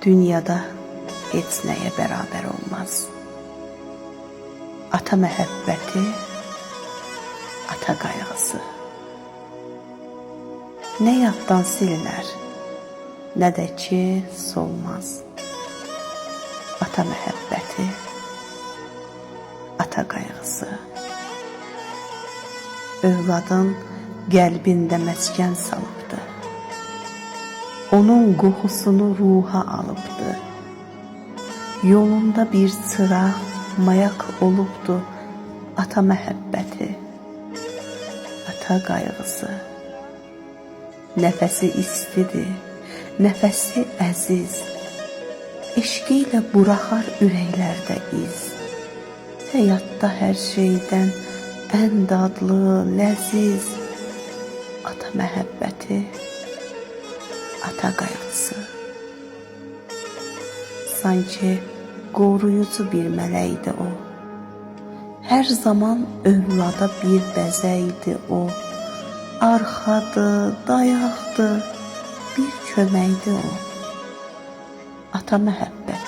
Dünyada heç nəyə bərabər olmaz. Ata məhəbbəti, ata qayğısı. Nə yaddan silinər, nə də ki solmaz. Ata məhəbbəti, ata qayğısı. Övladın qəlbində məskən salıbdı. Onun qoxusunu ruha alıbdı. Yolunda bir çıraq, mayaq olubdu. Ata məhəbbəti, ata qayğısı. Nəfəsi istidir, nəfəsi əziz. Eşqi ilə buraxar ürəklərdə iz. Həyatda hər şeydən ən dadlı, ləziz. Ata məhəbbəti, ata qayğısı. Sanki qoruyucu bir mələkdir o. Hər zaman övlada bir bəzəkdir o. Arxadır, dayaqdır, bir köməkdir o. Ata məhəbbəti.